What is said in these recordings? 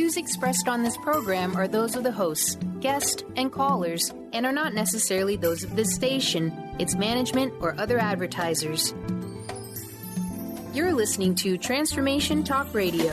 views expressed on this program are those of the hosts, guests, and callers, and are not necessarily those of this station, its management, or other advertisers. You're listening to Transformation Talk Radio.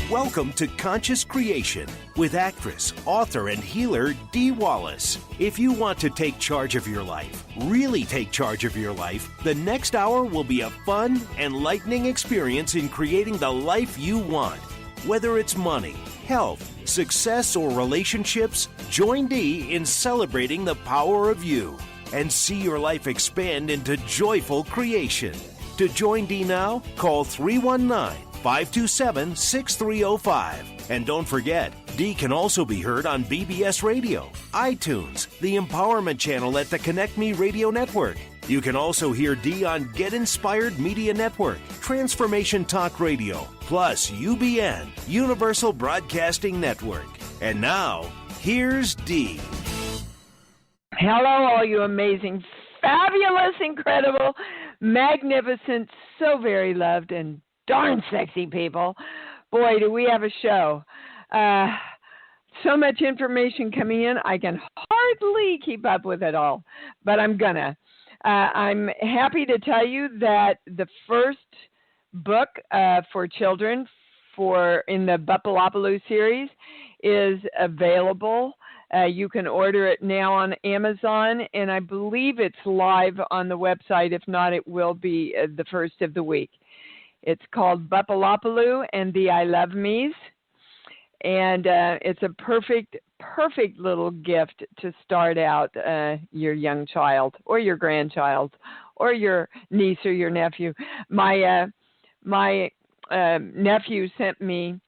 Welcome to Conscious Creation with actress, author, and healer Dee Wallace. If you want to take charge of your life, really take charge of your life, the next hour will be a fun, enlightening experience in creating the life you want. Whether it's money, health, success, or relationships, join Dee in celebrating the power of you and see your life expand into joyful creation. To join Dee now, call 319-527-6305. And don't forget, Dee can also be heard on BBS Radio, iTunes, the Empowerment Channel at the Connect Me Radio Network. You can also hear Dee on Get Inspired Media Network, Transformation Talk Radio, plus UBN, Universal Broadcasting Network. And now, here's Dee. Hello, all you amazing, fabulous, incredible, magnificent, so very loved, and darn sexy people. Boy, do we have a show. So much information coming in, I can hardly keep up with it all, but I'm gonna. I'm happy to tell you that the first book for children in the Bupalopaloo series is available. You can order it now on Amazon, and I believe it's live on the website. If not, it will be the first of the week. It's called Bupalopaloo and the I Love Me's, and it's a perfect little gift to start out your young child or your grandchild or your niece or your nephew. My nephew sent me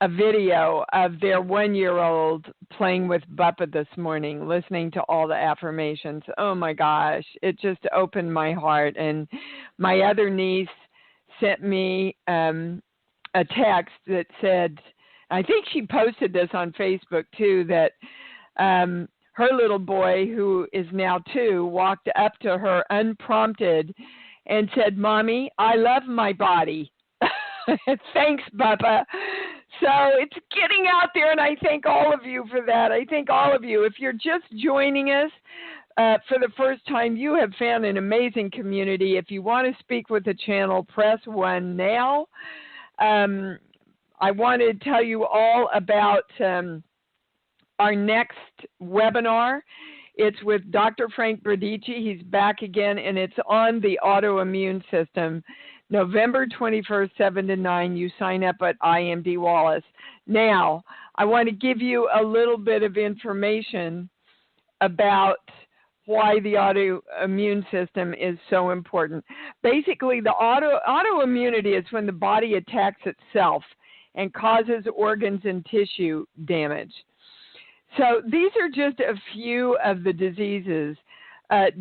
a video of their 1-year-old playing with Buppa this morning, listening to all the affirmations. Oh my gosh, it just opened my heart. And my other niece sent me a text that said, I think she posted this on Facebook too, that her little boy, who is now 2, walked up to her unprompted and said, "Mommy, I love my body." Thanks, Bubba. So it's getting out there, and I thank all of you for that. I thank all of you. If you're just joining us for the first time, you have found an amazing community. If you want to speak with the channel, press 1 now. I want to tell you all about our next webinar. It's with Dr. Frank Bradici. He's back again, and it's on the autoimmune system. November 21st, 7 to 9, you sign up at I Am Dee Wallace. Now, I want to give you a little bit of information about why the autoimmune system is so important. Basically, the autoimmunity is when the body attacks itself and causes organs and tissue damage. So these are just a few of the diseases: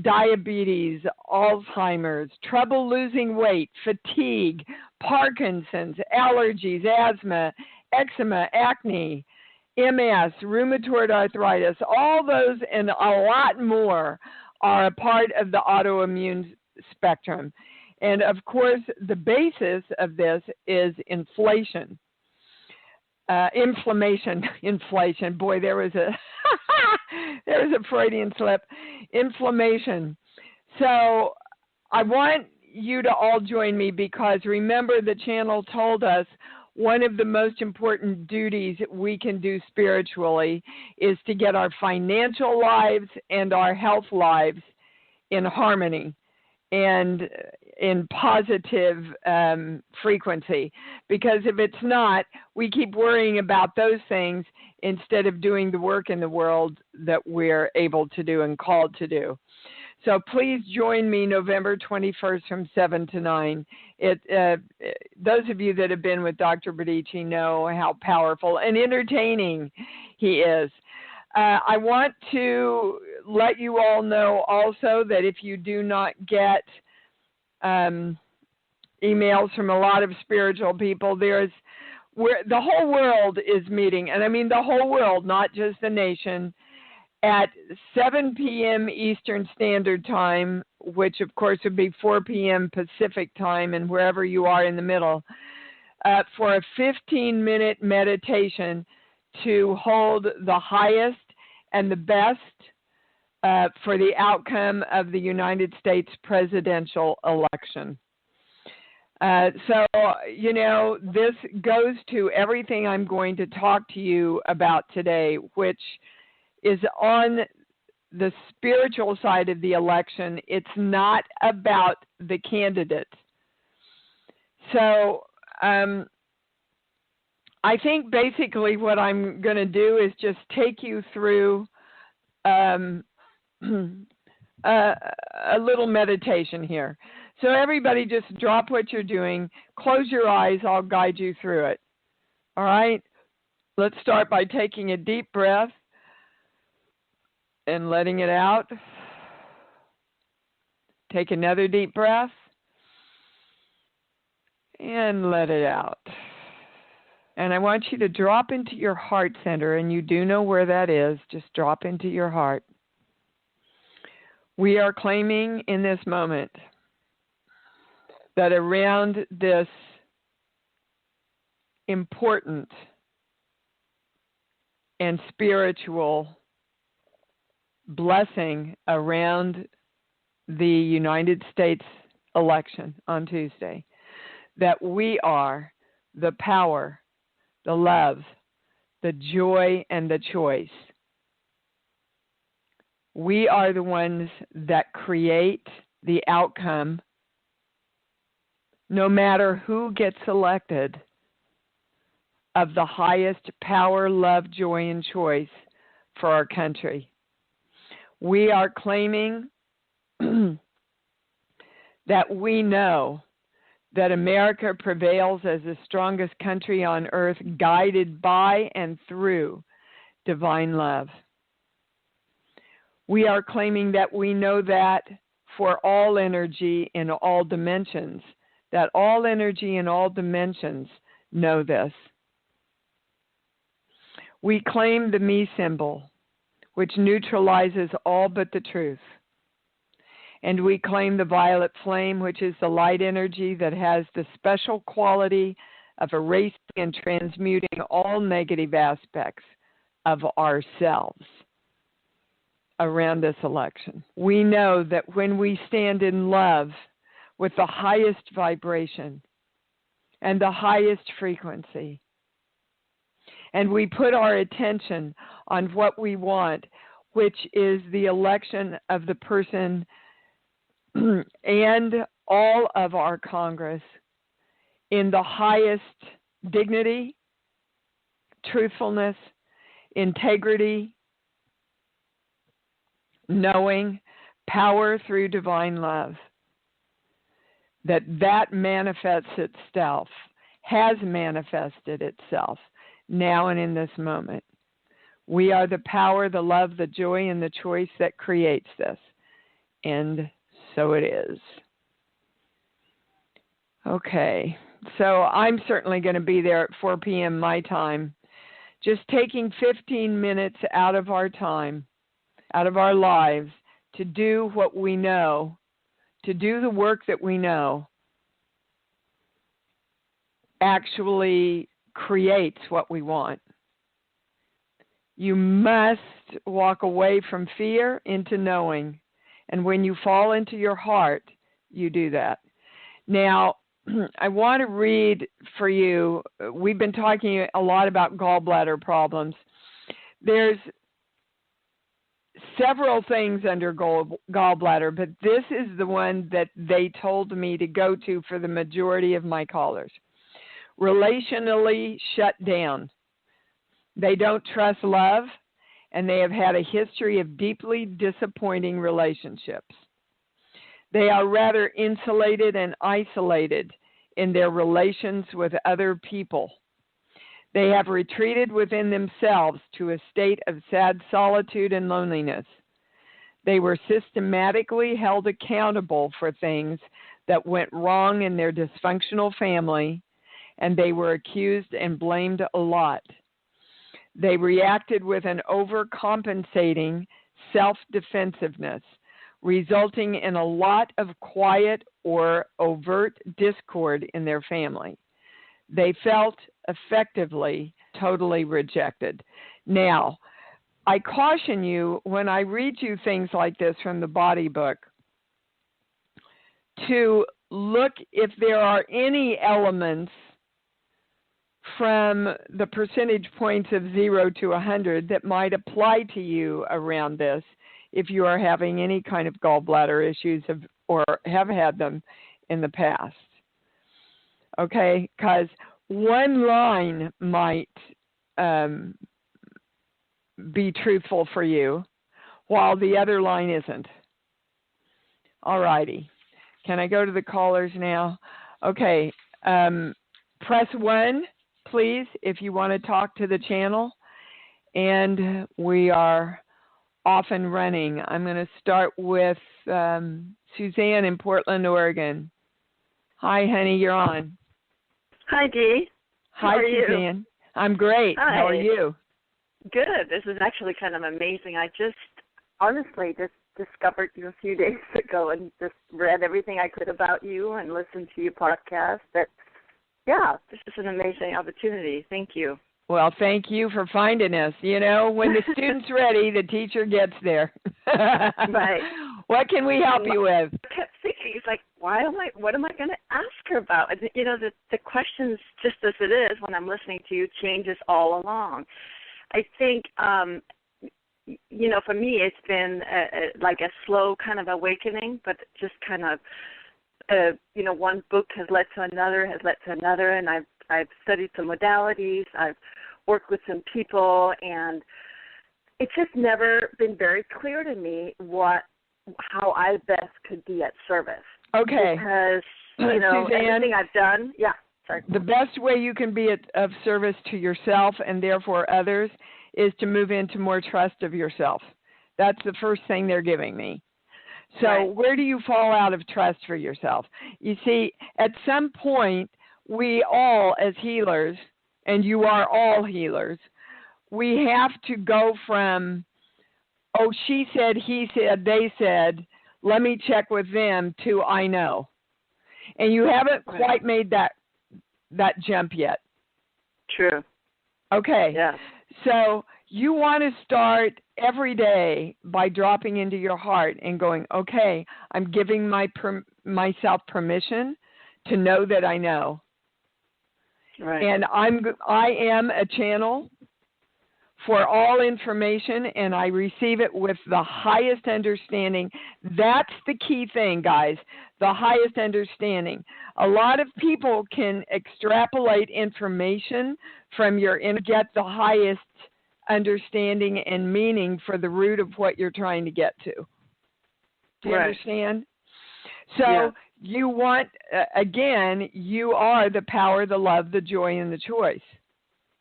diabetes, Alzheimer's, trouble losing weight, fatigue, Parkinson's, allergies, asthma, eczema, acne, MS, rheumatoid arthritis. All those and a lot more are a part of the autoimmune spectrum. And of course, the basis of this is inflation. Inflation. Boy, there was a Freudian slip. Inflammation. So I want you to all join me, because remember, the channel told us one of the most important duties we can do spiritually is to get our financial lives and our health lives in harmony and in positive frequency. Because if it's not, we keep worrying about those things instead of doing the work in the world that we're able to do and called to do. So please join me November 21st from 7 to 9. Those of you that have been with Dr. Bradici know how powerful and entertaining he is. I want to let you all know also that if you do not get emails from a lot of spiritual people, there's where the whole world is meeting, and I mean the whole world, not just the nation, at 7 p.m. Eastern Standard Time, which of course would be 4 p.m. Pacific Time, and wherever you are in the middle, for a 15-minute meditation to hold the highest and the best for the outcome of the United States presidential election. So, this goes to everything I'm going to talk to you about today, which is on the spiritual side of the election. It's not about the candidate. So, I think basically what I'm going to do is just take you through a little meditation here. So everybody just drop what you're doing, close your eyes, I'll guide you through it. All right? Let's start by taking a deep breath and letting it out. Take another deep breath and let it out. And I want you to drop into your heart center, and you do know where that is. Just drop into your heart. We are claiming in this moment that around this important and spiritual blessing around the United States election on Tuesday, that we are the power, the love, the joy, and the choice. We are the ones that create the outcome, no matter who gets elected, of the highest power, love, joy, and choice for our country. We are claiming that we know that America prevails as the strongest country on earth, guided by and through divine love. We are claiming that we know that for all energy in all dimensions, that all energy in all dimensions know this. We claim the me symbol, which neutralizes all but the truth. And we claim the violet flame, which is the light energy that has the special quality of erasing and transmuting all negative aspects of ourselves around this election. We know that when we stand in love with the highest vibration and the highest frequency, and we put our attention on what we want, which is the election of the person and all of our Congress in the highest dignity, truthfulness, integrity, knowing, power through divine love, that manifests itself, has manifested itself now and in this moment. We are the power, the love, the joy, and the choice that creates this. And so it is. Okay, so I'm certainly going to be there at 4 p.m. my time, just taking 15 minutes out of our time, out of our lives, to do what we know, to do the work that we know actually creates what we want. You must walk away from fear into knowing. And when you fall into your heart, you do that. Now, I want to read for you. We've been talking a lot about gallbladder problems. There's several things under gallbladder, but this is the one that they told me to go to for the majority of my callers. Relationally shut down. They don't trust love, and they have had a history of deeply disappointing relationships. They are rather insulated and isolated in their relations with other people. They have retreated within themselves to a state of sad solitude and loneliness. They were systematically held accountable for things that went wrong in their dysfunctional family, and they were accused and blamed a lot. They reacted with an overcompensating self-defensiveness, resulting in a lot of quiet or overt discord in their family. They felt effectively totally rejected. Now, I caution you when I read you things like this from the body book to look if there are any elements from the percentage points of 0 to 100 that might apply to you around this if you are having any kind of gallbladder issues or have had them in the past. Okay, because one line might be truthful for you, while the other line isn't. All righty. Can I go to the callers now? Okay. Press 1, please, if you want to talk to the channel. And we are off and running. I'm going to start with Suzanne in Portland, Oregon. Hi, honey, you're on. Hi, Dee. Hi, Suzanne. I'm great. Hi. How are you? Good. This is actually kind of amazing. I honestly discovered you a few days ago and just read everything I could about you and listened to your podcast. This is an amazing opportunity. Thank you. Well, thank you for finding us. You know, when the student's ready, the teacher gets there. Right. What can we help you with? I kept thinking, it's like, what am I going to ask her about? And, you know, the questions, just as it is when I'm listening to you, changes all along. I think, you know, for me, it's been like a slow kind of awakening, but just kind of, you know, one book has led to another, and I've studied some modalities, I've worked with some people, and it's just never been very clear to me how I best could be at service. Okay. Because, you know, Suzanne, everything I've done, the best way you can be of service to yourself and therefore others is to move into more trust of yourself. That's the first thing they're giving me. So right. Where do you fall out of trust for yourself? You see, at some point, we all, as healers, and you are all healers, we have to go from, oh, she said, he said, they said, let me check with them, to I know. And you haven't quite made that jump yet. True. Okay. Yeah. So you want to start every day by dropping into your heart and going, okay, I'm giving myself permission to know that I know. Right. And I am a channel for all information, and I receive it with the highest understanding. That's the key thing, guys, the highest understanding. A lot of people can extrapolate information from get the highest understanding and meaning for the root of what you're trying to get to. Do you understand? So you want, again, you are the power, the love, the joy, and the choice.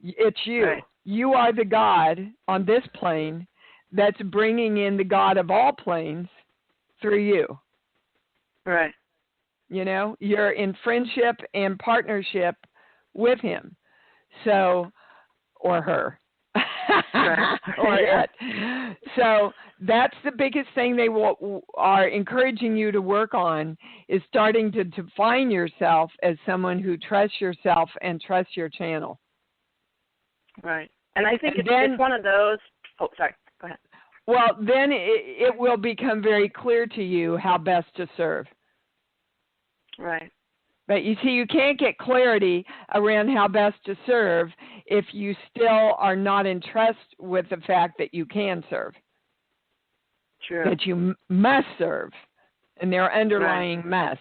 It's you. Right. You are the God on this plane that's bringing in the God of all planes through you. Right. You know, you're in friendship and partnership with him. So, or her. Right. Or it. So that's the biggest thing they are encouraging you to work on, is starting to define yourself as someone who trusts yourself and trusts your channel. Right. And I think it's one of those. Oh, sorry. Go ahead. Well, then it will become very clear to you how best to serve. Right. But you see, you can't get clarity around how best to serve if you still are not in trust with the fact that you can serve. True. That you must serve. And their underlying must.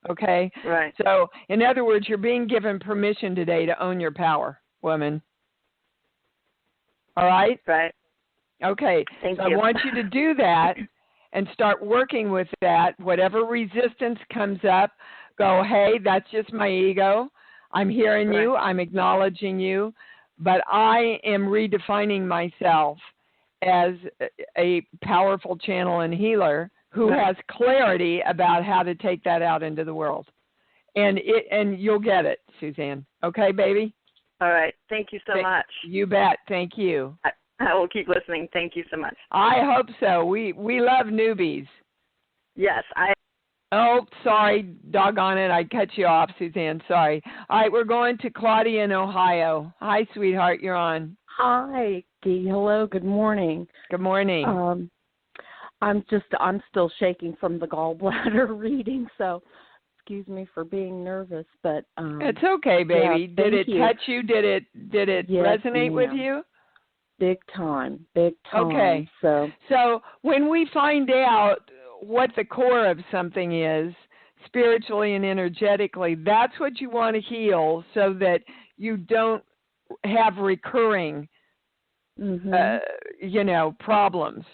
Okay? Right. So, in other words, you're being given permission today to own your power, woman. All right? Right. Okay. Thank you. I want you to do that and start working with that. Whatever resistance comes up, go, hey, that's just my ego. I'm hearing you. I'm acknowledging you. But I am redefining myself as a powerful channel and healer who has clarity about how to take that out into the world. and you'll get it, Suzanne. Okay, baby? All right. Thank you so much. You bet. Thank you. I will keep listening. Thank you so much. I hope so. We love newbies. Yes, Oh, sorry, doggone it. I cut you off, Suzanne. Sorry. All right, we're going to Claudia in Ohio. Hi, sweetheart. You're on. Hi, Dee. Hello. Good morning. Good morning. I'm still shaking from the gallbladder reading, so excuse me for being nervous, but it's okay, baby. Yeah, did it touch you? Did it yes, resonate with you? Big time. Okay. So when we find out what the core of something is, spiritually and energetically, that's what you want to heal so that you don't have recurring, problems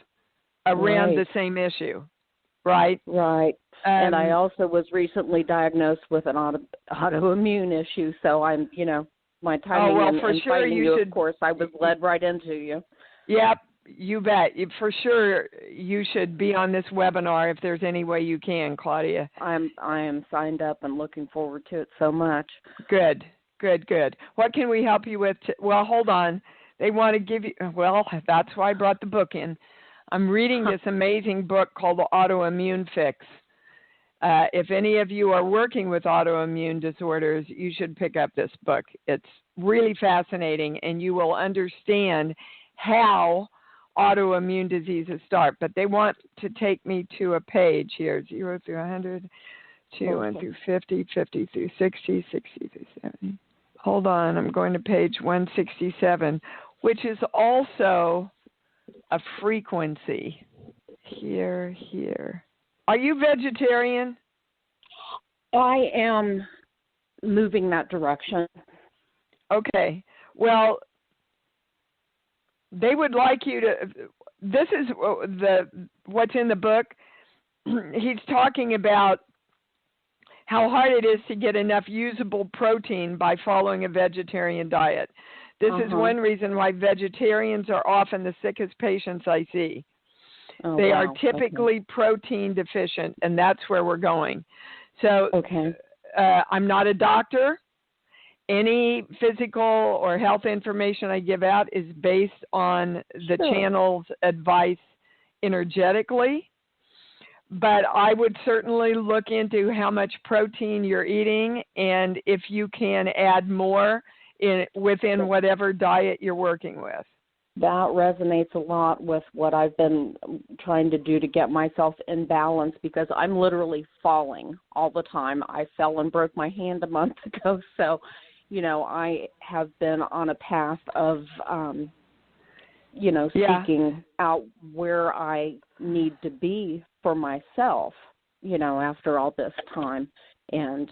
around the same issue, right? Right. And I also was recently diagnosed with an autoimmune issue, so I'm, my timing and sure finding you, of course, I was led right into you. Yep, you bet. For sure, you should be on this webinar if there's any way you can, Claudia. I am signed up and looking forward to it so much. Good. What can we help you with? Well, hold on. They want to give you, that's why I brought the book in. I'm reading this amazing book called The Autoimmune Fix. If any of you are working with autoimmune disorders, you should pick up this book. It's really fascinating, and you will understand how autoimmune diseases start. But they want to take me to a page here, 0 through 100, 1 through 50, 50 through 60, 60 through 70. Hold on, I'm going to page 167, which is also a frequency. Here. Are you vegetarian? I am moving that direction. Okay. Well, they would like you to. This is what's in the book. He's talking about how hard it is to get enough usable protein by following a vegetarian diet. This is one reason why vegetarians are often the sickest patients I see. They are typically protein deficient, and that's where we're going. So I'm not a doctor. Any physical or health information I give out is based on the channel's advice energetically. But I would certainly look into how much protein you're eating and if you can add more within whatever diet you're working with. That resonates a lot with what I've been trying to do to get myself in balance because I'm literally falling all the time. I fell and broke my hand a month ago. So, I have been on a path of, seeking out where I need to be for myself, after all this time. And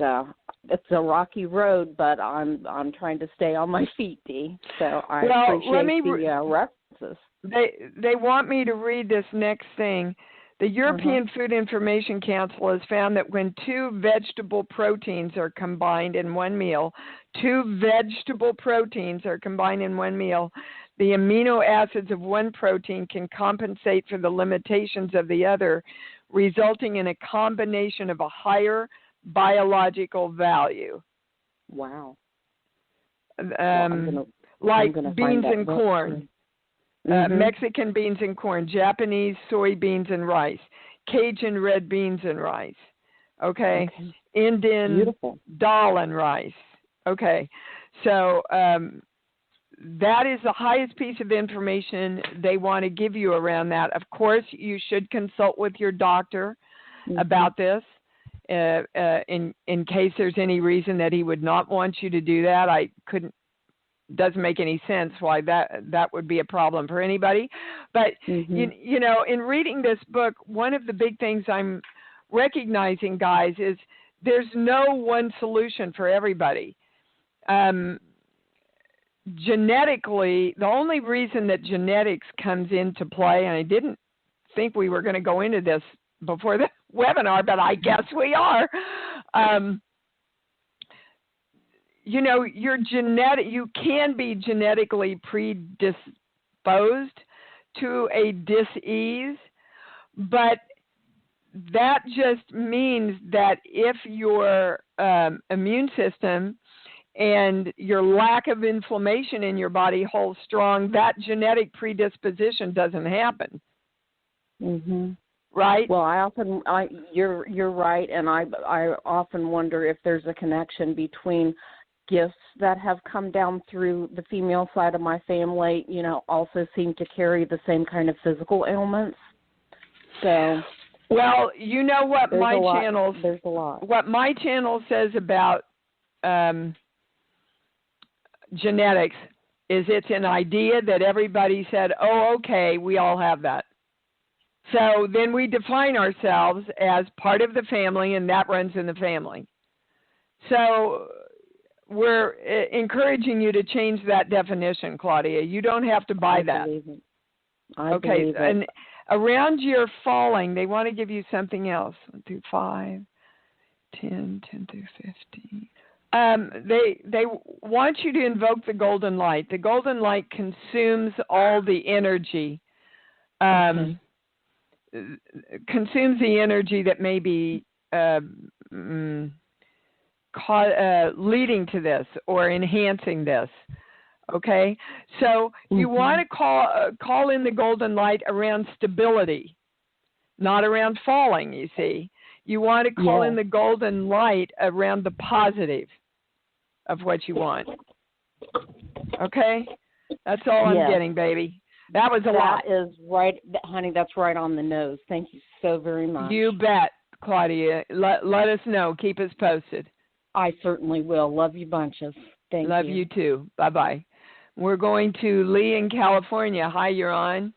it's a rocky road, but I'm trying to stay on my feet, Dee. So I appreciate the references. They want me to read this next thing. The European Food Information Council has found that when two vegetable proteins are combined in one meal, the amino acids of one protein can compensate for the limitations of the other, resulting in a combination of a higher biological value. Wow. Like beans and corn. Mexican beans and corn, Japanese soybeans and rice, Cajun red beans and rice, Indian dal and rice. Okay, so that is the highest piece of information they want to give you around that. Of course, you should consult with your doctor about this in case there's any reason that he would not want you to do that. Doesn't make any sense why that would be a problem for anybody. But, in reading this book, one of the big things I'm recognizing, guys, is there's no one solution for everybody. Genetically, the only reason that genetics comes into play, and I didn't think we were going to go into this before the webinar, but I guess we are. You can be genetically predisposed to a dis-ease, but that just means that if your immune system and your lack of inflammation in your body holds strong, that genetic predisposition doesn't happen. Mm-hmm. Right? Well, you're right, and I often wonder if there's a connection between gifts that have come down through the female side of my family, also seem to carry the same kind of physical ailments. So, well, you know what there's a lot. What my channel says about genetics is it's an idea that everybody said, oh, okay, we all have that. So then we define ourselves as part of the family, and that runs in the family. So we're encouraging you to change that definition, Claudia. You don't have to buy that. I believe it. And around your falling, they want to give you something else. 1 through 5, 10 through 15. They want you to invoke the golden light. The golden light consumes all the energy. Consumes the energy that may be leading to this or enhancing this. Okay, so you want to call in the golden light around stability, not around falling. You see, you want to call in the golden light around the positive of what you want. Okay, that's all I'm getting, baby. That was a lot. That is right, honey. That's right on the nose. Thank you so very much. You bet, Claudia. Let us know. Keep us posted. I certainly will. Love you bunches. Thank you. Love you too. Bye-bye. We're going to Lee in California. Hi, you're on.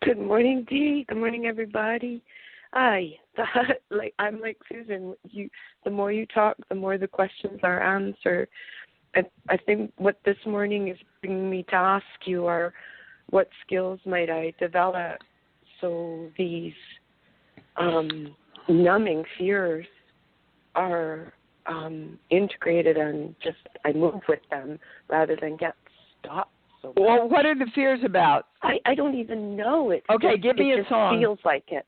Good morning, Dee. Good morning, everybody. I'm like Susan. The more you talk, the more the questions are answered. I think what this morning is bringing me to ask you are, what skills might I develop so these numbing fears are integrated and just I move with them rather than get stopped. So well, what are the fears about? I don't even know. Give me a song. It feels like it.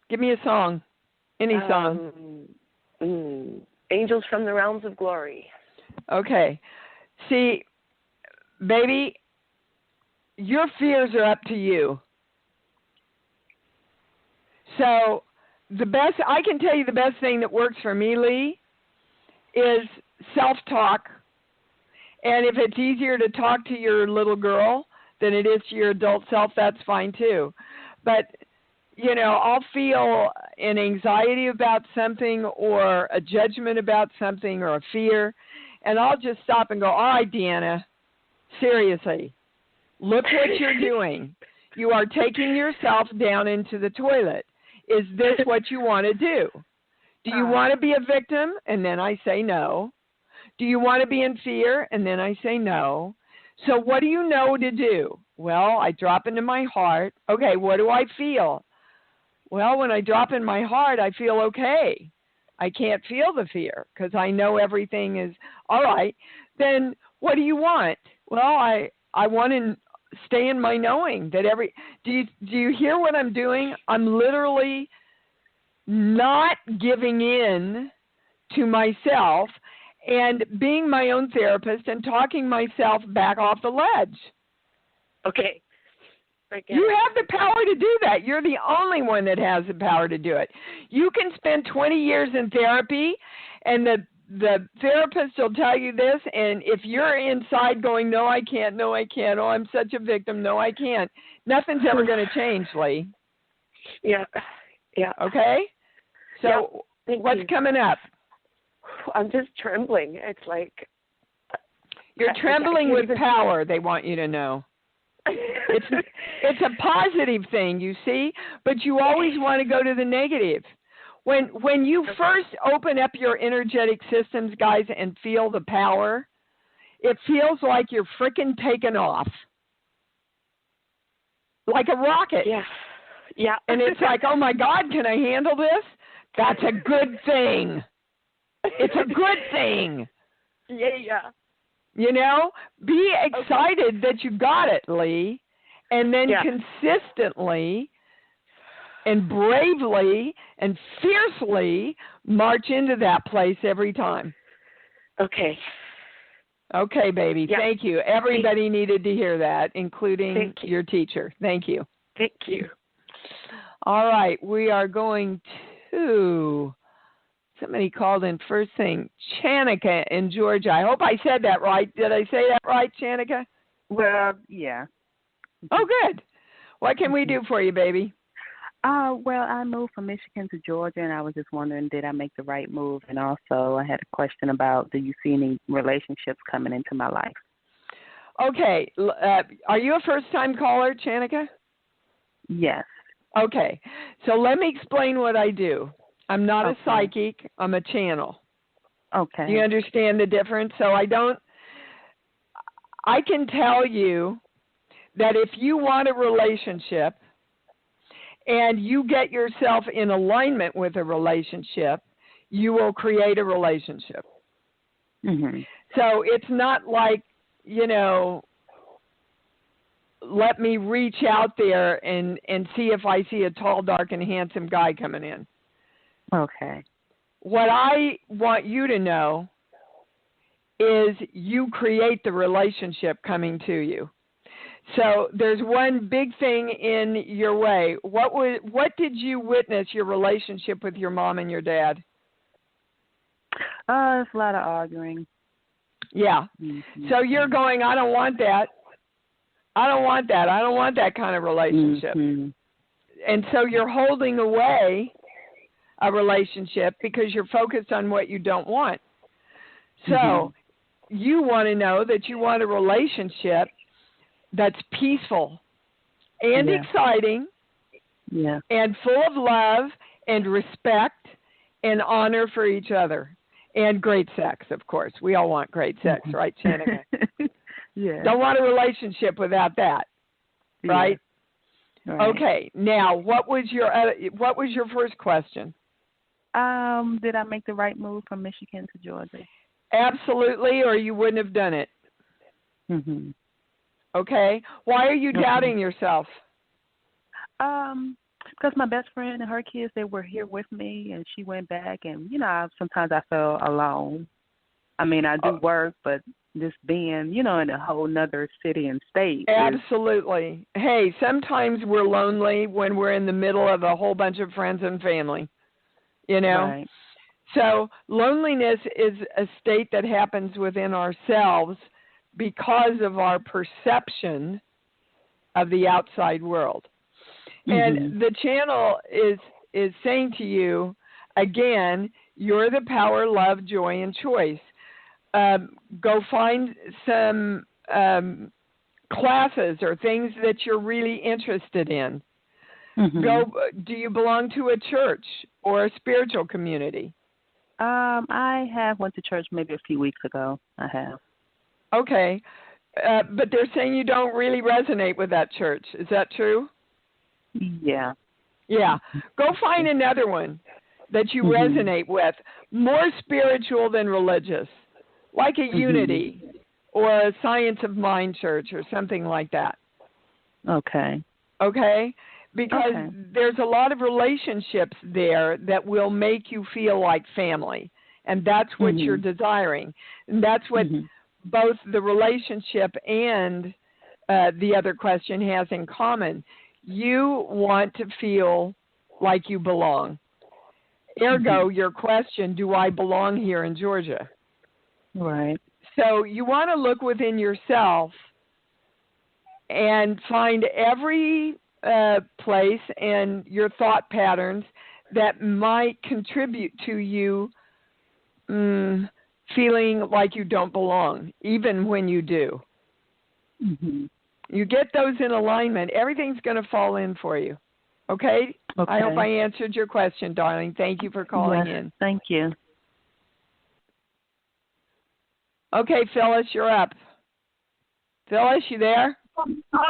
Give me a song. Any song. Angels from the Realms of Glory. Okay. See, baby, your fears are up to you. So I can tell you the best thing that works for me, Lee, is self-talk. And if it's easier to talk to your little girl than it is to your adult self, that's fine too. But, I'll feel an anxiety about something or a judgment about something or a fear, and I'll just stop and go, all right, Deanna, seriously, look what you're doing. You are taking yourself down into the toilet. Is this what you want to do? Do you want to be a victim? And then I say no. Do you want to be in fear? And then I say no. So what do you know to do? Well, I drop into my heart. Okay, what do I feel? Well, when I drop in my heart, I feel okay. I can't feel the fear because I know everything is all right. Then what do you want? Well, I want to stay in my knowing that do you hear what I'm doing? I'm literally not giving in to myself and being my own therapist and talking myself back off the ledge. Okay. You have the power to do that. You're the only one that has the power to do it. You can spend 20 years in therapy, and the therapist will tell you this, and if you're inside going, no, I can't, oh, I'm such a victim, no, I can't, nothing's ever going to change, Lee. Yeah. Okay? So what's coming up? I'm just trembling. It's like... You're trembling with power, they want you to know. It's a positive thing, you see, but you always want to go to the negative. When you first open up your energetic systems, guys, and feel the power, it feels like you're freaking taking off. Like a rocket. Yeah. And it's like, oh my God, can I handle this? That's a good thing. It's a good thing. Yeah. Be excited that you got it, Lee, and then consistently and bravely and fiercely march into that place every time. Okay. Okay, baby. Yeah. Thank you. Everybody needed to hear that, including your teacher. Thank you. Thank you. All right. We are going to, somebody called in first thing, Chanika in Georgia. I hope I said that right. Did I say that right, Chanika? Well, yeah. Oh, good. What can we do for you, baby? Well, I moved from Michigan to Georgia, and I was just wondering, did I make the right move? And also, I had a question about, do you see any relationships coming into my life? Okay. Are you a first-time caller, Chanika? Yes. Okay. So let me explain what I do. I'm not a psychic. I'm a channel. Okay. Do you understand the difference? So I can tell you that if you want a relationship and you get yourself in alignment with a relationship, you will create a relationship. Mm-hmm. So it's not like, let me reach out there and see if I see a tall, dark, and handsome guy coming in. Okay. What I want you to know is you create the relationship coming to you. So there's one big thing in your way. What did you witness your relationship with your mom and your dad? It's a lot of arguing. Yeah. Mm-hmm. So you're going, I don't want that. I don't want that. I don't want that kind of relationship. Mm-hmm. And so you're holding away a relationship because you're focused on what you don't want. So you want to know that you want a relationship that's peaceful and exciting and full of love and respect and honor for each other and great sex, of course. We all want great sex, right, Chanika? Yeah. Don't want a relationship without that, right? Yeah. Right. Okay. Now, what was your first question? Did I make the right move from Michigan to Georgia? Absolutely, or you wouldn't have done it. Mm-hmm. Okay. Why are you doubting yourself? Because my best friend and her kids, they were here with me, and she went back, and, sometimes I felt alone. I mean, I do work, but just being, in a whole nother city and state. Absolutely. Hey, sometimes we're lonely when we're in the middle of a whole bunch of friends and family, Right. So loneliness is a state that happens within ourselves because of our perception of the outside world. And the channel is saying to you, again, you're the power, love, joy, and choice. Go find some classes or things that you're really interested in. Do you belong to a church or a spiritual community? I have went to church maybe a few weeks ago. I have. Okay. But they're saying you don't really resonate with that church. Is that true? Yeah. Yeah. Go find another one that you resonate with, more spiritual than religious, like a Unity or a Science of Mind church or something like that. Okay. Okay? Because there's a lot of relationships there that will make you feel like family, and that's what you're desiring. And that's what both the relationship and the other question has in common. You want to feel like you belong. Ergo, your question, do I belong here in Georgia? Right. So you want to look within yourself and find every place and your thought patterns that might contribute to you feeling like you don't belong, even when you do. You get those in alignment, everything's going to fall in for you. Okay? I hope I answered your question, darling. Thank you for calling in. Thank you. Okay, Phyllis, you're up. Phyllis, you there? Oh,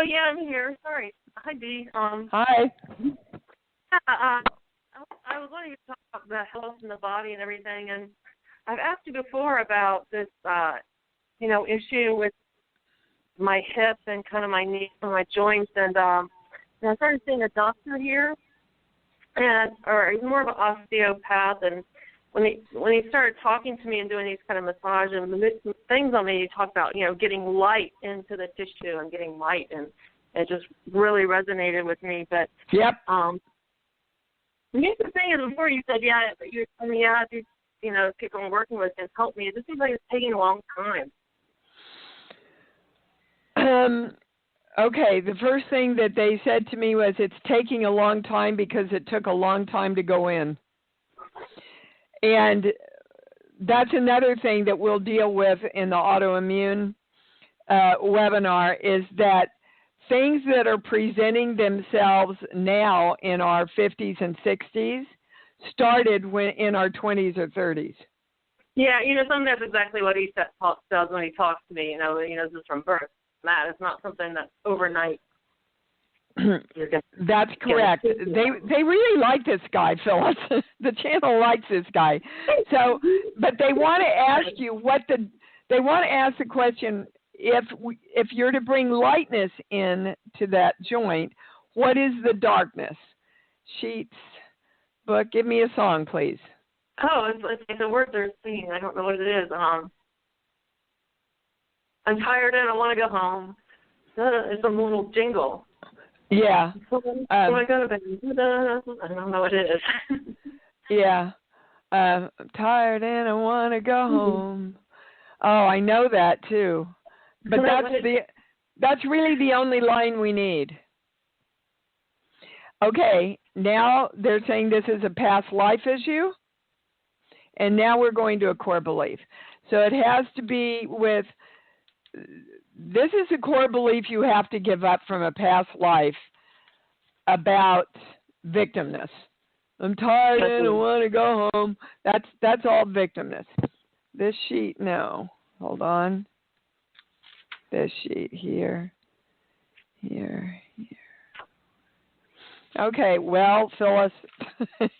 yeah, I'm here. Sorry. Hi, Dee. Hi. I was wanting to talk about the health and the body and everything, and I've asked you before about this, issue with my hip and kind of my knee and my joints, and I started seeing a doctor here, or he's more of an osteopath, and when he started talking to me and doing these kind of massage and the things on me, he talked about, getting light into the tissue and getting light, and it just really resonated with me. But yep. Here's the thing is, before you said, people I'm working with can help me. It just seems like it's taking a long time. Okay, the first thing that they said to me was it's taking a long time because it took a long time to go in. And that's another thing that we'll deal with in the autoimmune webinar, is that things that are presenting themselves now in our 50s and 60s started in our 20s or 30s. Yeah, sometimes that's exactly what he does when he talks to me. This is from birth. That is not something that's overnight. That's correct. They really like this guy, Phyllis. The channel likes this guy. So, but they want to ask you they want to ask the question, if you're to bring lightness in to that joint, what is the darkness? Sheets, book, give me a song, please. Oh, it's the word they're singing. I don't know what it is. I'm tired and I want to go home. It's a little jingle. Yeah. I don't know what it is. Yeah. I'm tired and I want to go home. Oh, I know that too. But that's really the only line we need. Okay, now they're saying this is a past life issue, and now we're going to a core belief. So it has to be with, this is a core belief you have to give up from a past life about victimness. I'm tired and I want to go home. That's all victimness. This sheet, no. Hold on. This sheet here. Okay, well, Phyllis, this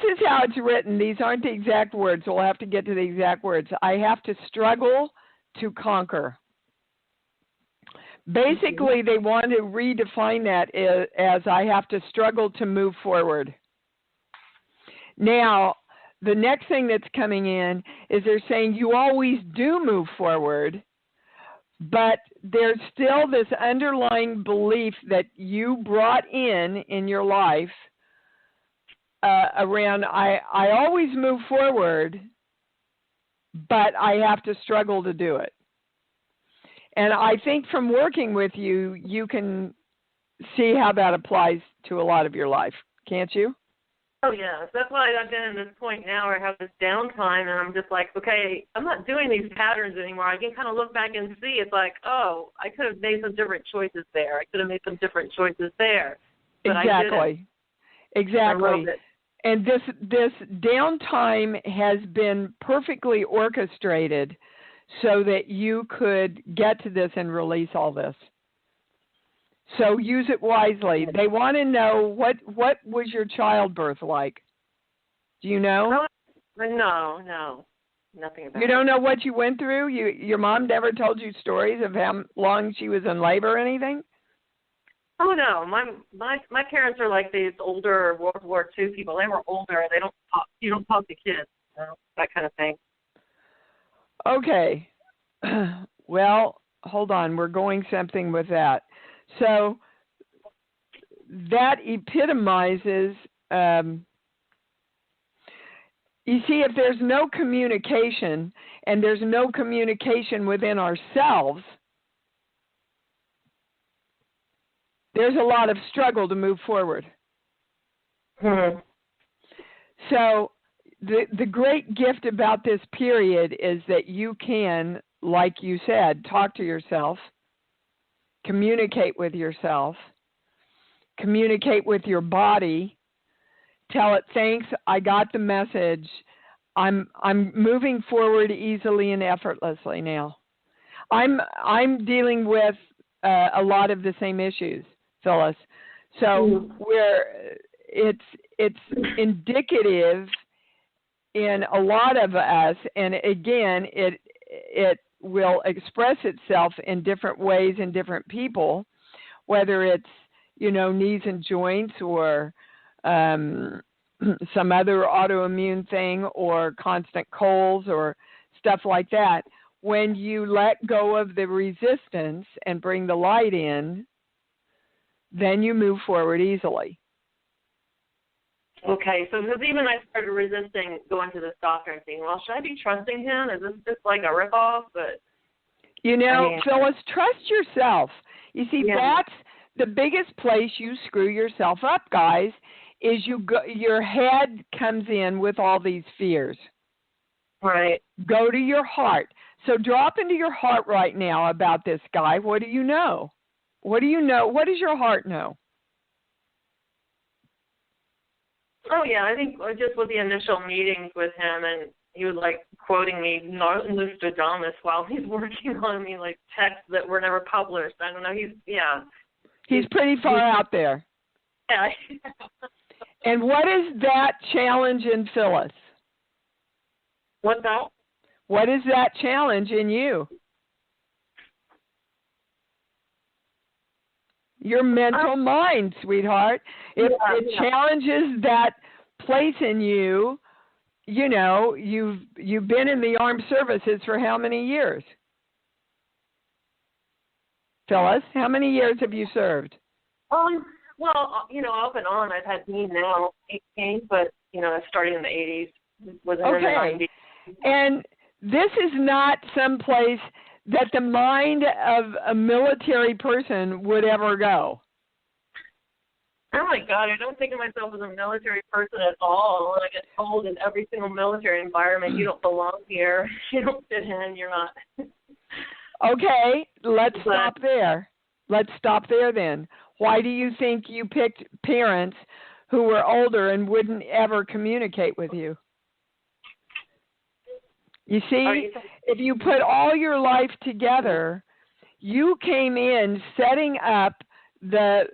is how it's written. These aren't the exact words. We'll have to get to the exact words. I have to struggle to conquer. Basically, they want to redefine that as I have to struggle to move forward. Now, the next thing that's coming in is they're saying you always do move forward, but there's still this underlying belief that you brought in your life around I always move forward, but I have to struggle to do it. And I think from working with you, you can see how that applies to a lot of your life, can't you? Oh, yes. That's why I've been in this point now where I have this downtime, and I'm just like, okay, I'm not doing these patterns anymore. I can kind of look back and see. It's like, oh, I could have made some different choices there. I could have made some different choices there. But exactly. And this downtime has been perfectly orchestrated so that you could get to this and release all this. So use it wisely. They want to know what was your childbirth like? Do you know? No, nothing about it. You don't know what you went through? Your mom never told you stories of how long she was in labor or anything? Oh no, my parents are like these older World War II people. They were older. They don't talk. You don't talk to kids. That kind of thing. Okay. Well, hold on. We're going something with that. So that epitomizes, you see, if there's no communication and there's no communication within ourselves, there's a lot of struggle to move forward. Mm-hmm. So the great gift about this period is that you can, like you said, talk to yourself, communicate with yourself, communicate with your body, tell it, thanks, I got the message. I'm moving forward easily and effortlessly now. I'm dealing with a lot of the same issues, Phyllis. So where it's indicative in a lot of us, and again, it will express itself in different ways in different people, whether it's, knees and joints or some other autoimmune thing or constant colds or stuff like that, when you let go of the resistance and bring the light in, then you move forward easily. Okay, so because even I started resisting going to this doctor and thinking, well, should I be trusting him? Is this just like a ripoff? But Phyllis, trust yourself. You see, that's the biggest place you screw yourself up, guys, is your head comes in with all these fears. Right. Go to your heart. So drop into your heart right now about this guy. What do you know? What do you know? What does your heart know? Oh, yeah, I think just with the initial meetings with him, and he was, like, quoting me Nostradamus while he's working on me, like, texts that were never published. I don't know. He's pretty far out there. Yeah. And what is that challenge in Phyllis? What's that? What is that challenge in you? Your mental mind, sweetheart. It challenges that place in you. You've been in the armed services for how many years? Phyllis, how many years have you served? Well, off and on, I've had me now 18, but starting in the 80s. Was in the 90s. And this is not some place that the mind of a military person would ever go. Oh, my God, I don't think of myself as a military person at all. When I get told in every single military environment, you don't belong here, you don't fit in, you're not. Okay, let's stop there. Let's stop there then. Why do you think you picked parents who were older and wouldn't ever communicate with you? You see, if you put all your life together, you came in setting up the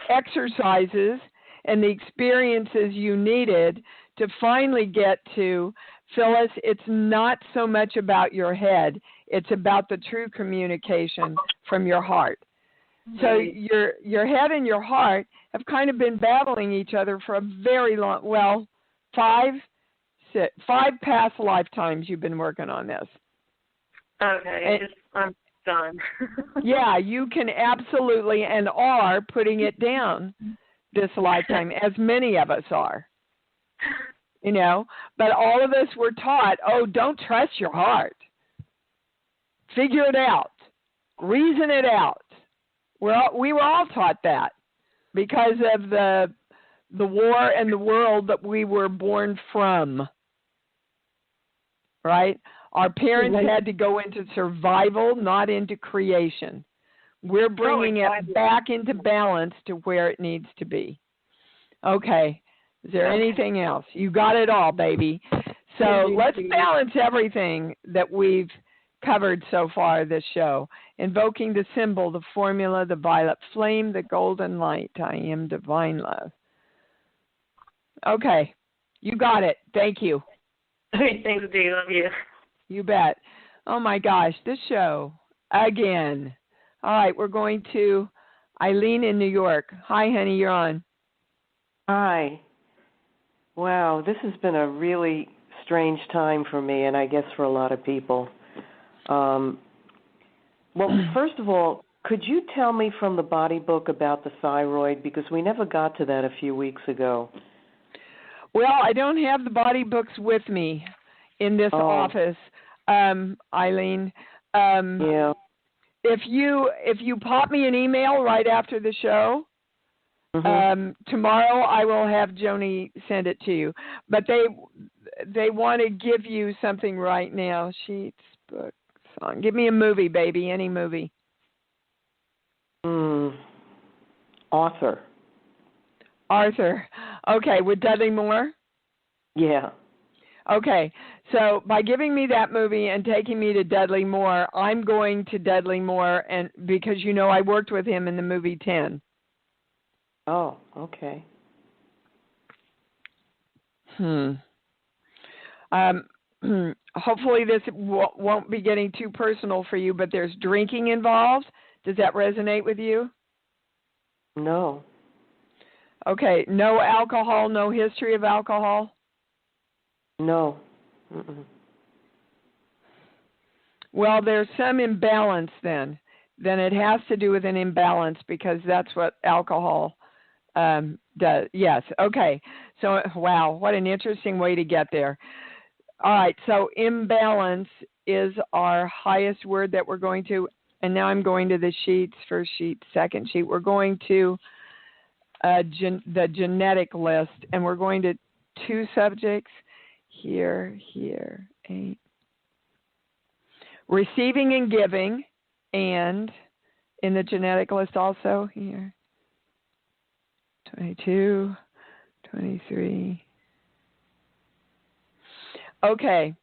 exercises and the experiences you needed to finally get to, Phyllis, it's not so much about your head. It's about the true communication from your heart. So your head and your heart have kind of been battling each other for a very long, 5 past lifetimes you've been working on this. Okay, I'm done. Yeah, you can absolutely and are putting it down this lifetime, as many of us are. But all of us were taught, don't trust your heart. Figure it out. Reason it out. We were all taught that because of the war and the world that we were born from. Right? Our parents had to go into survival, not into creation. We're bringing it back into balance to where it needs to be. Okay. Is there anything else? You got it all, baby. So let's balance everything that we've covered so far this show. Invoking the symbol, the formula, the violet flame, the golden light. I am divine love. Okay. You got it. Thank you. Thanks, Dee. Love you. You bet. Oh, my gosh. This show, again. All right. We're going to Eileen in New York. Hi, honey. You're on. Hi. Wow. This has been a really strange time for me, and I guess for a lot of people. Well, first of all, could you tell me from the body book about the thyroid? Because we never got to that a few weeks ago. Well, I don't have the body books with me in this office, Eileen. Yeah. If you pop me an email right after the show, tomorrow I will have Joni send it to you. But they want to give you something right now. Sheets, book, song. Give me a movie, baby. Any movie. Arthur. Okay, with Dudley Moore? Yeah. Okay, so by giving me that movie and taking me to Dudley Moore, I'm going to Dudley Moore, and because I worked with him in the movie 10. Oh, okay. Hopefully this won't be getting too personal for you, but there's drinking involved. Does that resonate with you? No. Okay, no alcohol, no history of alcohol? No. Mm-mm. Well, there's some imbalance then. Then it has to do with an imbalance because that's what alcohol does. Yes, okay. So, wow, what an interesting way to get there. All right, so imbalance is our highest word that we're going to, and now I'm going to the sheets, first sheet, second sheet. We're going to the genetic list, and we're going to 2 subjects, here, 8. Receiving and giving, and in the genetic list also, here, 22, 23. Okay,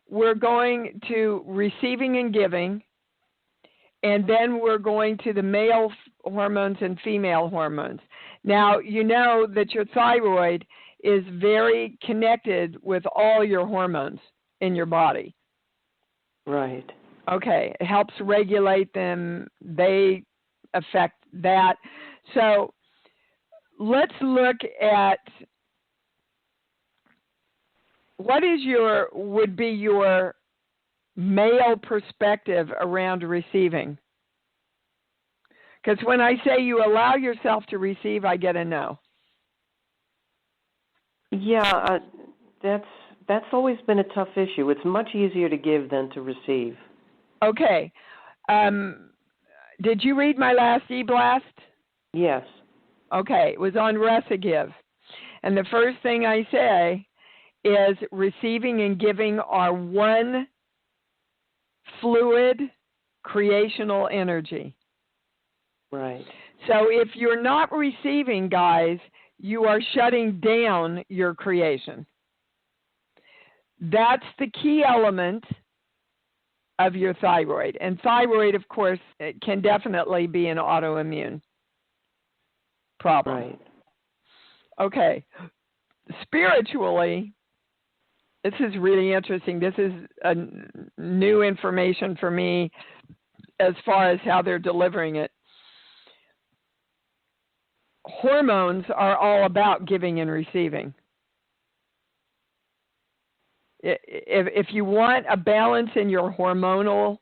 we're going to receiving and giving, and then we're going to the male hormones and female hormones. Now, you know that your thyroid is very connected with all your hormones in your body. Right. Okay, it helps regulate them. They affect that. So let's look at what would be your male perspective around receiving? Because when I say you allow yourself to receive, I get a no. Yeah, that's always been a tough issue. It's much easier to give than to receive. Okay. Did you read my last e-blast? Yes. Okay, it was on Recigive. And the first thing I say is receiving and giving are one fluid creational energy. Right. So if you're not receiving, guys, you are shutting down your creation. That's the key element of your thyroid. And thyroid, of course, it can definitely be an autoimmune problem. Right. Okay. Spiritually, this is really interesting. This is new information for me as far as how they're delivering it. Hormones are all about giving and receiving. If you want a balance in your hormonal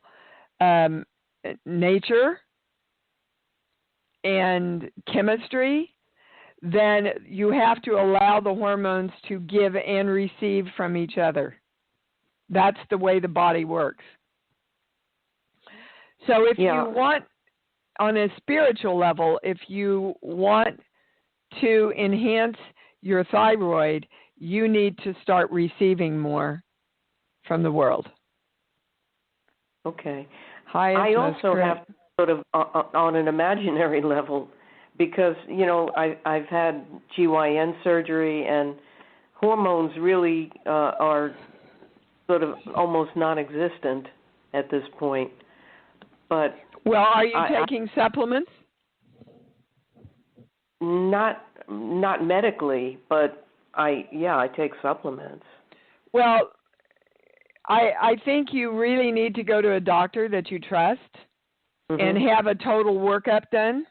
nature and chemistry, then you have to allow the hormones to give and receive from each other. That's the way the body works. So if you want, on a spiritual level, if you want to enhance your thyroid, you need to start receiving more from the world. Okay. I also have sort of on an imaginary level, because, you know, I've had GYN surgery, and hormones really are sort of almost non-existent at this point. But well, are you taking supplements? Not medically, but I take supplements. Well, I think you really need to go to a doctor that you trust and have a total workup done.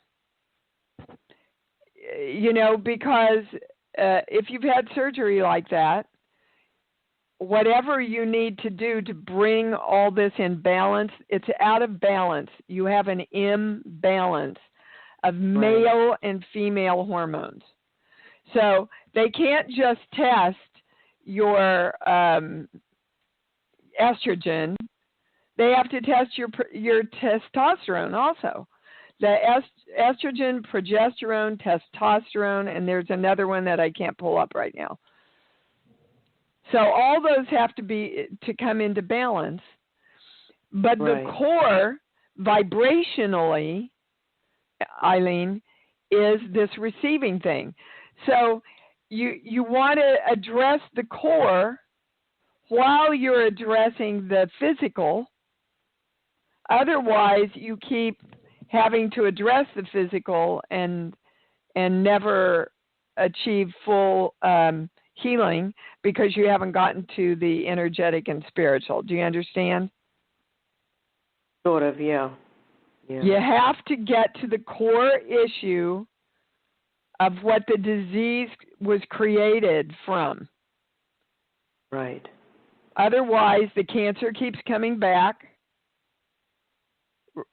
You know, because if you've had surgery like that, whatever you need to do to bring all this in balance, it's out of balance. You have an imbalance of male and female hormones. So they can't just test your estrogen. They have to test your testosterone also. The estrogen, progesterone, testosterone, and there's another one that I can't pull up right now. So all those have to come into balance. But the core, vibrationally, Eileen, is this receiving thing. So you want to address the core while you're addressing the physical. Otherwise, you keep having to address the physical and never achieve full healing because you haven't gotten to the energetic and spiritual. Do you understand? Sort of, yeah. Yeah. You have to get to the core issue of what the disease was created from. Right. Otherwise, the cancer keeps coming back,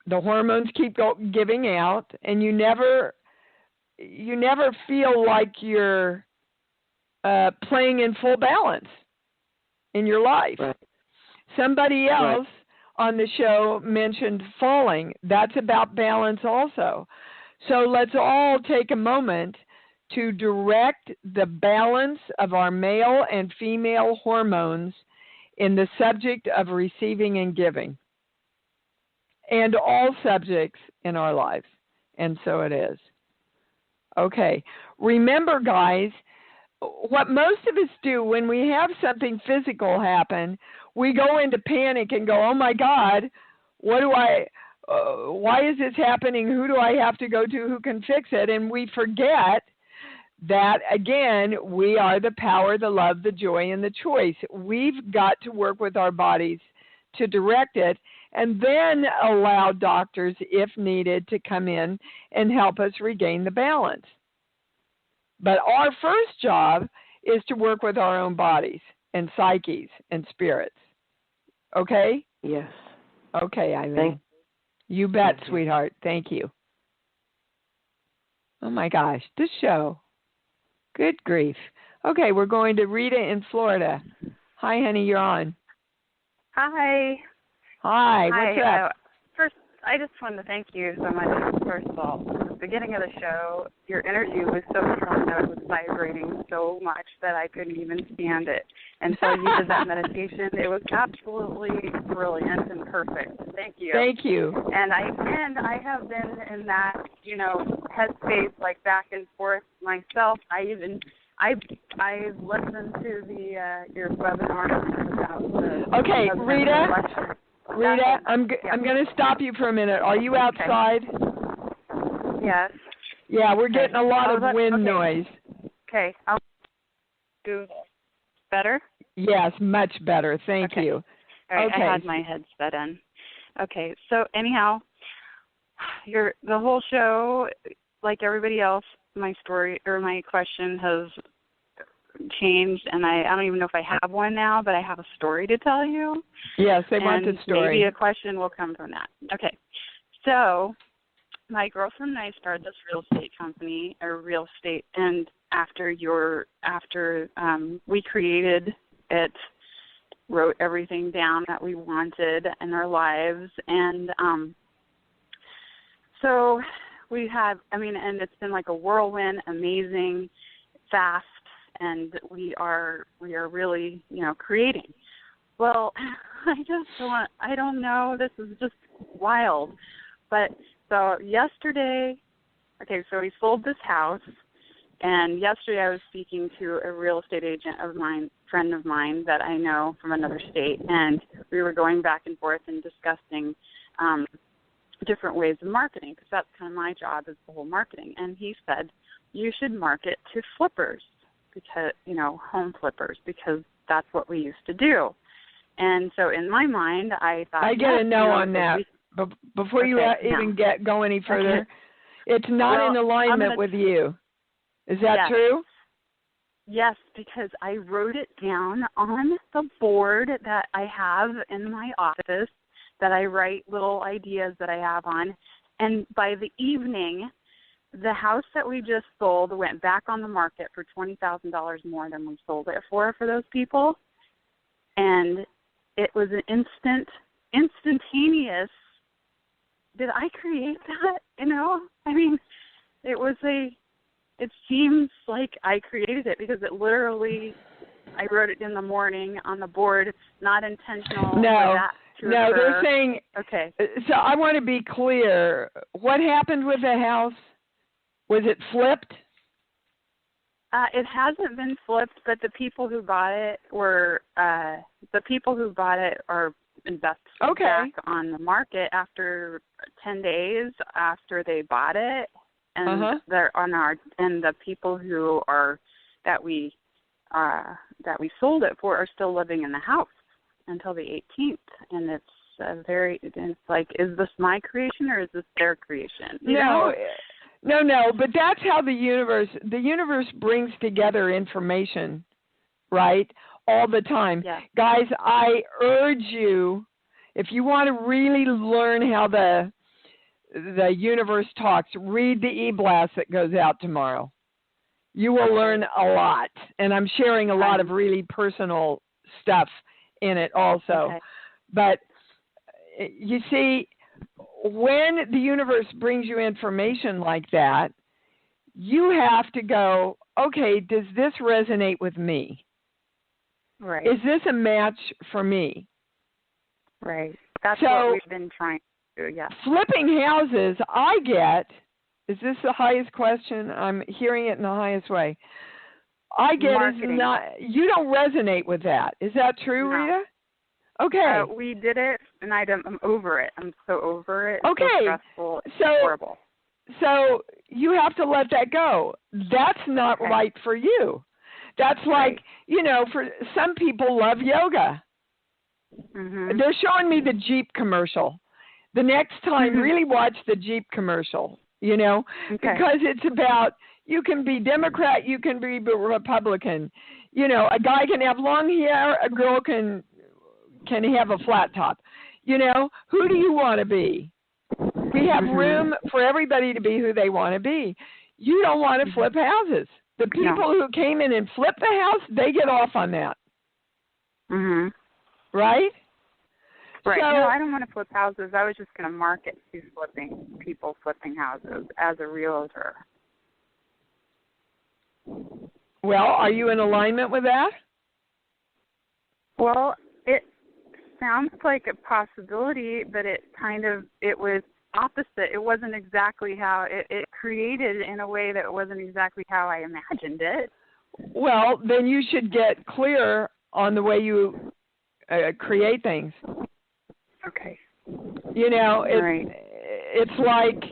the hormones keep giving out, and you never feel like you're playing in full balance in your life. Right. Somebody else on the show mentioned falling. That's about balance also. So let's all take a moment to direct the balance of our male and female hormones in the subject of receiving and giving, and all subjects in our lives. And so it is. Okay. Remember, guys, what most of us do when we have something physical happen, we go into panic and go, oh my God, why is this happening? Who do I have to go to? Who can fix it? And we forget that, again, we are the power, the love, the joy, and the choice. We've got to work with our bodies to direct it, and then allow doctors, if needed, to come in and help us regain the balance. But our first job is to work with our own bodies and psyches and spirits. Okay? Yes. Okay, Eileen. You bet, Thank you. sweetheart. Thank you. Oh, my gosh. This show. Good grief. Okay, we're going to Rita in Florida. Hi, honey. You're on. Hi. Hi. What's up? First, I just wanted to thank you so much. First of all, at the beginning of the show, your energy was so strong that it was vibrating so much that I couldn't even stand it. And so you did that meditation. It was absolutely brilliant and perfect. Thank you. Thank you. And I have been in that, headspace, like back and forth myself. I've listened to your webinar about the Okay, Rita. election. Rita, I'm going to stop you for a minute. Are you outside? Yes. Yeah, we're getting a lot of wind noise. Okay. I'll do this. Better? Yes, much better. Thank you. All right, okay. I had my headset in. Okay, so anyhow, the whole show, like everybody else, my story or my question has changed, and I don't even know if I have one now, but I have a story to tell you. Yes, they want the story. Maybe a question will come from that. Okay, so my girlfriend and I started this real estate company, and after we created it, wrote everything down that we wanted in our lives, and so we have, and it's been like a whirlwind, amazing, fast, and we are really, creating. Well, I don't know, this is just wild. But so yesterday, so we sold this house, and yesterday I was speaking to a real estate agent friend of mine that I know from another state, and we were going back and forth and discussing different ways of marketing, because that's kind of my job, is the whole marketing. And he said, you should market to flippers, because, home flippers, because that's what we used to do. And so in my mind, I thought, I get a no on that. Before you even go any further, it's not in alignment with you. Is that true? Yes, because I wrote it down on the board that I have in my office, that I write little ideas that I have on. And by the evening, the house that we just sold went back on the market for $20,000 more than we sold it for those people. And it was an instantaneous. Did I create that? It seems like I created it, because it literally, I wrote it in the morning on the board. It's not intentional for that to occur. They're saying, okay. So I want to be clear. What happened with the house? Was it flipped? It hasn't been flipped, but the people who bought it are back on the market after 10 days after they bought it, and they're on and the people who are that we sold it for are still living in the house until the 18th, and it's it's like, is this my creation or is this their creation? No, but that's how the universe brings together information, right? All the time. Yeah. Guys, I urge you, if you want to really learn how the universe talks, read the e-blast that goes out tomorrow. You will learn a lot. And I'm sharing a lot of really personal stuff in it also. Okay. But you see, when the universe brings you information like that, you have to go, okay, does this resonate with me? Right. Is this a match for me? Right. That's what we've been trying to do, yeah. Flipping houses, I get, is this the highest question? I'm hearing it in the highest way. I get Marketing. is not, you don't resonate with that. Is that true, No. Rita? Okay. We did it, and I'm over it. I'm so over it. Okay. It's so stressful. It's horrible. So you have to let that go. That's not right for you. That's like, for some people love yoga. Mm-hmm. They're showing me the Jeep commercial. The next time, really watch the Jeep commercial, because it's about, you can be Democrat, you can be Republican. A guy can have long hair, a girl can have a flat top. Who do you want to be? We have room for everybody to be who they want to be. You don't want to flip houses. The people who came in and flipped the house, they get off on that. Mhm. Right? Right. So, no, I don't want to flip houses. I was just going to market to people flipping houses as a realtor. Well, are you in alignment with that? Well, it sounds like a possibility, but it was opposite. It wasn't exactly how it created in a way that wasn't exactly how I imagined it. Well, then you should get clear on the way you create things. Okay. It's like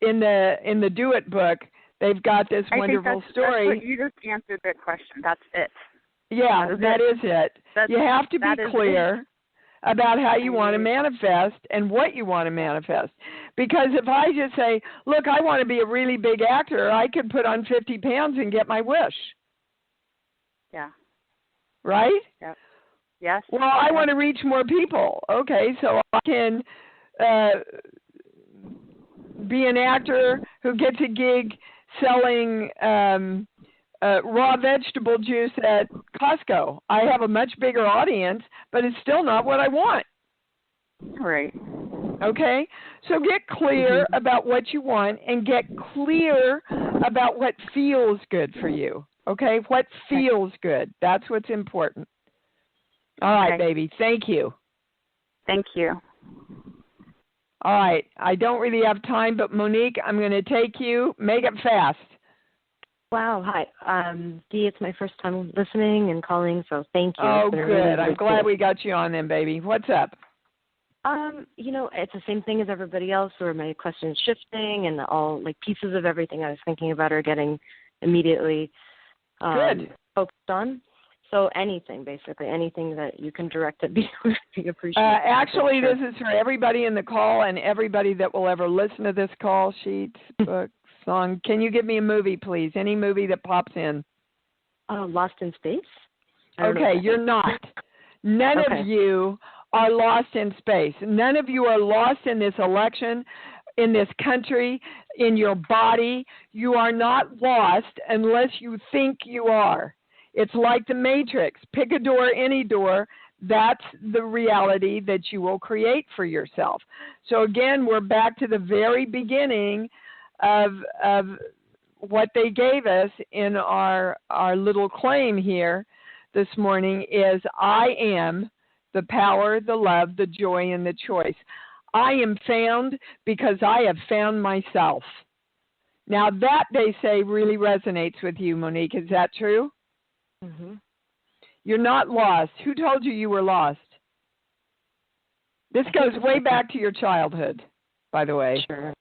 in the Do It book, they've got this wonderful story. That's what you just answered that question. That's it. Yeah, that is it. You have to be clear about how you want to manifest and what you want to manifest. Because if I just say, look, I want to be a really big actor, I could put on 50 pounds and get my wish. Yeah. Right? Yep. Yes. Well, I want to reach more people. Okay, so I can be an actor who gets a gig selling raw vegetable juice at Costco. I have a much bigger audience, but it's still not what I want. Right. Okay? So get clear about what you want and get clear about what feels good for you. Okay? What feels good. That's what's important. All right, baby. Thank you. Thank you. All right. I don't really have time, but Monique, I'm going to take you. Make it fast. Wow. Hi. Dee, it's my first time listening and calling, so thank you. Oh, good. Really I'm glad we got you on then, baby. What's up? It's the same thing as everybody else where my question's shifting and all, pieces of everything I was thinking about are getting immediately focused on. So anything, basically, anything that you can direct at me would be appreciated. Actually, this is for everybody in the call and everybody that will ever listen to this call, sheet, book, song. Can you give me a movie, please? Any movie that pops in? Lost in Space? Okay, you're not. None of you are lost in space. None of you are lost in this election, in this country, in your body. You are not lost unless you think you are. It's like the Matrix. Pick a door, any door. That's the reality that you will create for yourself. So again, we're back to the very beginning of what they gave us in our little claim here this morning is I am the power, the love, the joy, and the choice. I am found because I have found myself. Now that, they say, really resonates with you, Monique. Is that true? Mm-hmm. You're not lost. Who told you you were lost? This goes way back to your childhood, by the way. Sure.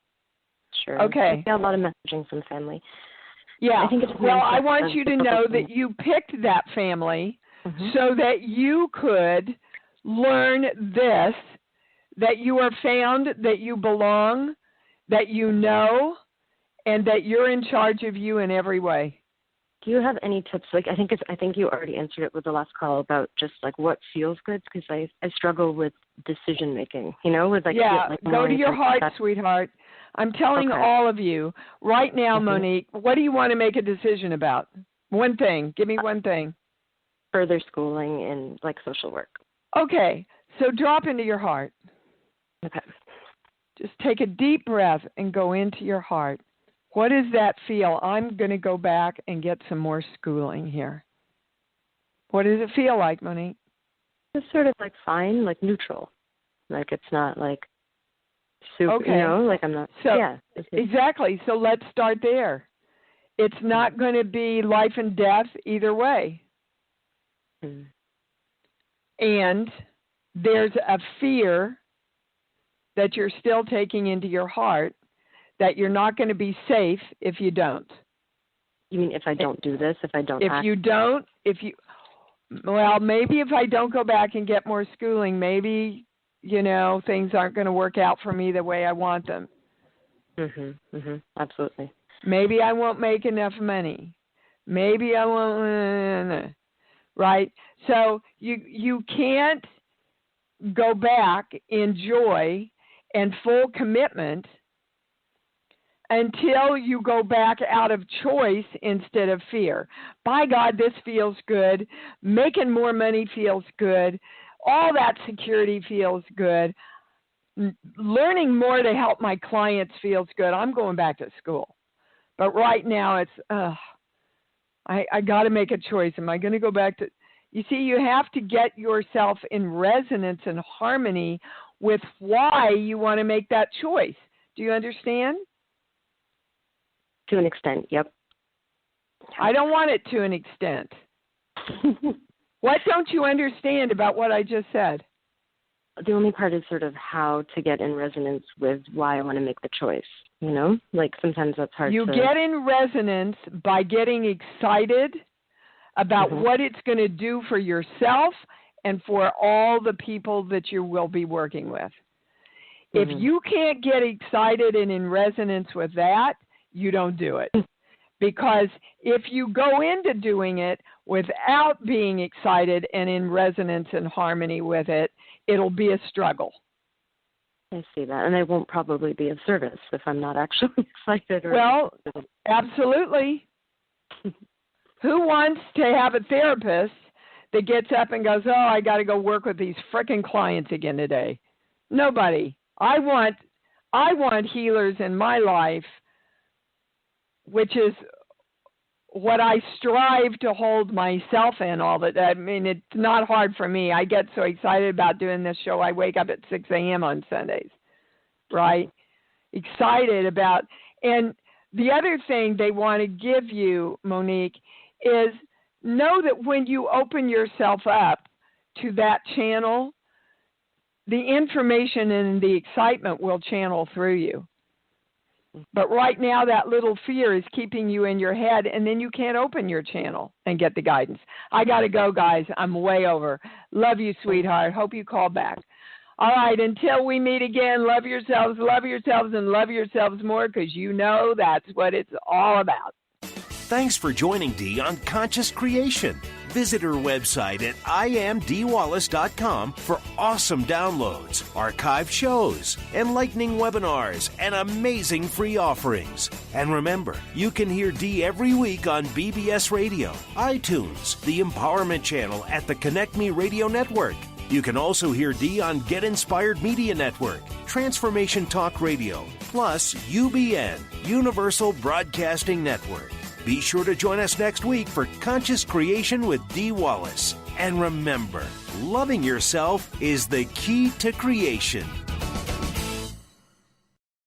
Okay. I got a lot of messaging from family. Yeah. I think it's I want you to know that you picked that family so that you could learn this, that you are found, that you belong, that you know, and that you're in charge of you in every way. Do you have any tips? Like, I think you already answered it with the last call about just like what feels good, because I struggle with decision making. With like go to your heart, sweetheart. I'm telling all of you right now, Monique. What do you want to make a decision about? One thing. Give me one thing. Further schooling in like social work. Okay, so drop into your heart. Okay. Just take a deep breath and go into your heart. What does that feel? I'm going to go back and get some more schooling here. What does it feel like, Monique? It's sort of like fine, like neutral. Like it's not like super, like I'm not. So, exactly. So let's start there. It's not going to be life and death either way. Mm. And there's a fear that you're still taking into your heart that you're not going to be safe if you don't. You mean if I don't do this, if I don't act? Well, maybe if I don't go back and get more schooling, maybe, things aren't going to work out for me the way I want them. Absolutely. Maybe I won't make enough money. Maybe I won't, right? So you can't go back in joy and full commitment until you go back out of choice instead of fear. By God, this feels good. Making more money feels good. All that security feels good. Learning more to help my clients feels good. I'm going back to school. But right now it's, I got to make a choice. Am I going to go back to... You see, you have to get yourself in resonance and harmony with why you want to make that choice. Do you understand? To an extent, yep. I don't want it to an extent. What don't you understand about what I just said? The only part is sort of how to get in resonance with why I want to make the choice, Like sometimes that's hard You get in resonance by getting excited about what it's going to do for yourself and for all the people that you will be working with. If you can't get excited and in resonance with that, you don't do it. Because if you go into doing it without being excited and in resonance and harmony with it, it'll be a struggle. I see that. And I won't probably be of service if I'm not actually excited. Absolutely. Who wants to have a therapist that gets up and goes, I got to go work with these frickin' clients again today? Nobody. I want healers in my life, which is what I strive to hold myself in all the time. I mean, it's not hard for me. I get so excited about doing this show. I wake up at 6 a.m. on Sundays, right? Excited about, and the other thing they want to give you, Monique, is know that when you open yourself up to that channel, the information and the excitement will channel through you. But right now, that little fear is keeping you in your head, and then you can't open your channel and get the guidance. I got to go, guys. I'm way over. Love you, sweetheart. Hope you call back. All right, until we meet again, love yourselves, and love yourselves more, because that's what it's all about. Thanks for joining Dee on Conscious Creation. Visit her website at imdwallace.com for awesome downloads, archived shows, enlightening webinars, and amazing free offerings. And remember, you can hear Dee every week on BBS Radio, iTunes, the Empowerment Channel at the Connect Me Radio Network. You can also hear Dee on Get Inspired Media Network, Transformation Talk Radio, plus UBN, Universal Broadcasting Network. Be sure to join us next week for Conscious Creation with Dee Wallace. And remember, loving yourself is the key to creation.